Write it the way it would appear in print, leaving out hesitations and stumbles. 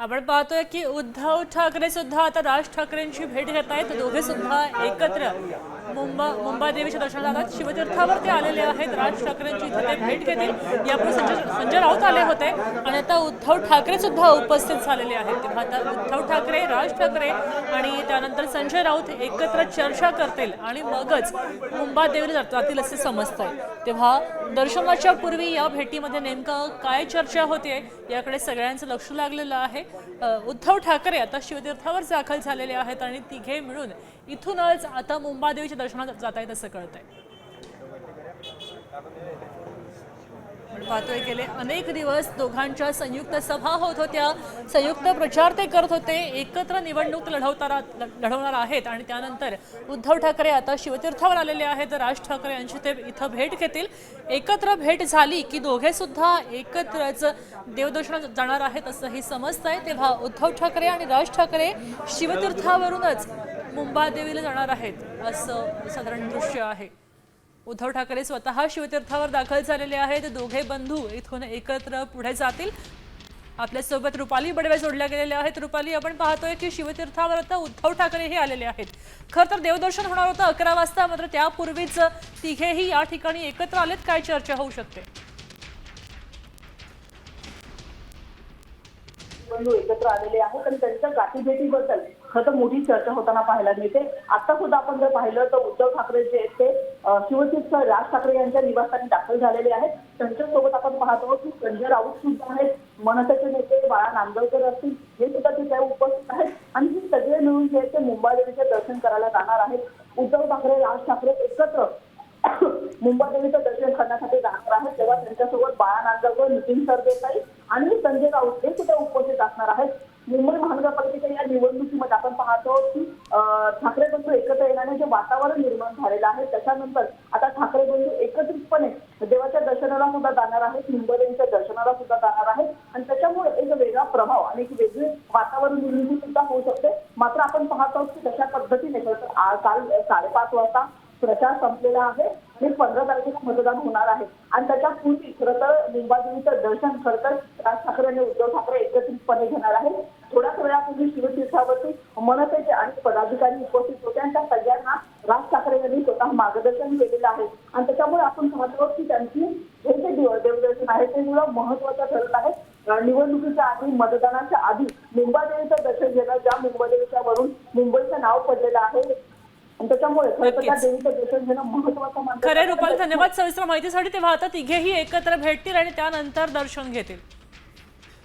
आपण पाहतोय की उद्धव ठाकरे सुद्धा आता राज ठाकरेंची भेट घेत आहेत। दोघे सुद्धा एकत्र मुंबादेवीच्या दर्शनाला शिवतीर्थावर ते आलेले आहेत। राज ठाकरेंची इथे ते भेट घेतील। यापूर्वी संजय राऊत आले होते आणि आता उद्धव ठाकरे सुद्धा उपस्थित झालेले आहेत। तेव्हा आता उद्धव ठाकरे, राज ठाकरे आणि त्यानंतर संजय राऊत एकत्र चर्चा करतील आणि मगच मुंबादेवीला जातील असे समजतंय। तेव्हा दर्शनाच्या पूर्वी या भेटीमध्ये नेमकं काय चर्चा होते याकडे सगळ्यांचं लक्ष लागलेलं आहे। उद्धव ठाकरे आता शिवतीर्थावर दाखल झालेले आहेत आणि तिघे मिळून इथूनच आता मुंबादेवीच्या दर्शनात जात आहेत असं कळतंय। पाहतोय गेले अनेक दिवस दोघांच्या संयुक्त सभा होत होत्या, संयुक्त प्रचार ते करत होते, एकत्र निवडणूक लढवणार आहेत आणि त्यानंतर उद्धव ठाकरे आता शिवतीर्थावर आलेले आहेत। राज ठाकरे यांची ते इथं भेट घेतील। एकत्र भेट झाली की दोघे सुद्धा एकत्रच देवदर्शनात जाणार आहेत असंही समजतंय। तेव्हा उद्धव ठाकरे आणि राज ठाकरे शिवतीर्थावरूनच मुंबादेवीला जाणार आहेत असं साधारण दृश्य आहे। उद्धव ठाकरे स्वतः शिवतीर्थावर दाखल झालेले आहेत। दोघे बंधू इथून एकत्र पुढे जातील। आपल्यासोबत रुपाली बडवे जोडल्या गेलेल्या आहेत। रुपाली, आपण पाहतोय की शिवतीर्थावर आता उद्धव ठाकरेही आलेले आहेत। खरं तर देवदर्शन होणार होतं 11 वाजता, मात्र त्यापूर्वीच तिघेही या ठिकाणी एकत्र आलेत। काय चर्चा होऊ शकते? बंधू एकत्र आलेले आहेत आणि त्यांच्या गाठीभेटीबद्दल खरं तर मोठी चर्चा होताना पाहायला मिळते। आता सुद्धा आपण जर पाहिलं तर उद्धव ठाकरे जे आहेत ते शिवतीर्थ राज ठाकरे यांच्या निवासस्थानी दाखल झालेले आहेत। त्यांच्यासोबत आपण पाहतो की संजय राऊत सुद्धा आहेत, मनसेचे नेते बाळा नांदगावकर असतील, हे सुद्धा तिथे उपस्थित आहेत आणि हे सगळे मिळून जे ते मुंबादेवीचे दर्शन करायला जाणार आहेत। उद्धव ठाकरे, राज ठाकरे एकत्र मुंबादेवीचं दर्शन करण्यासाठी जाणार आहेत। तेव्हा त्यांच्यासोबत बाळा नांदगावकर, नितीन सरदेसाई आणि संजय राऊत हे सुद्धा उपस्थित असणार आहेत। मुंबई महानगरपालिकेच्या या निवडणुकीमध्ये आपण पाहतो की ठाकरे बंधू एकत्र येण्याने जे वातावरण निर्माण झालेलं आहे, त्याच्यानंतर आता ठाकरे बंधू एकत्रितपणे देवाच्या दर्शनाला सुद्धा जाणार आहेत, मुंबादेवीच्या दर्शनाला सुद्धा जाणार आहेत आणि त्याच्यामुळे एक वेगळा प्रभाव आणि एक वेगळे वातावरण निर्मिती सुद्धा होऊ शकते। मात्र आपण पाहतो की तशा पद्धतीने काल 5:30 वाजता प्रचार संपलेला आहे आणि 15 तारखेला मतदान होणार आहे आणि त्याच्या पूर्वी खरं तर मुंबादेवीचं दर्शन खरं तर राज ठाकरे आणि उद्धव ठाकरे एकत्रितपणे घेणार आहेत। थोड्याच वेळापूर्वी शिवतीर्थावरती मनसेचे आणि पदाधिकारी उपस्थित होते आणि त्या सगळ्यांना राज ठाकरे यांनी स्वतः मार्गदर्शन केलेलं आहे आणि त्याच्यामुळे आपण पाहतो की त्यांची हे जे देवदर्शन आहे ते मुलं महत्वाचं ठरत आहे। निवडणुकीच्या आधी, मतदानाच्या आधी मुंबादेवीचं दर्शन घेणं, ज्या मुंबादेवीच्या वरून मुंबईचं नाव पडलेलं आहे त्याच्यामुळे खरं देवीचं दर्शन घेणं महत्वाचं मानलं खरं। रुपाली, धन्यवाद सविस्तर माहितीसाठी। तेव्हा आता तिघेही एकत्र भेटतील आणि त्यानंतर दर्शन घेतील।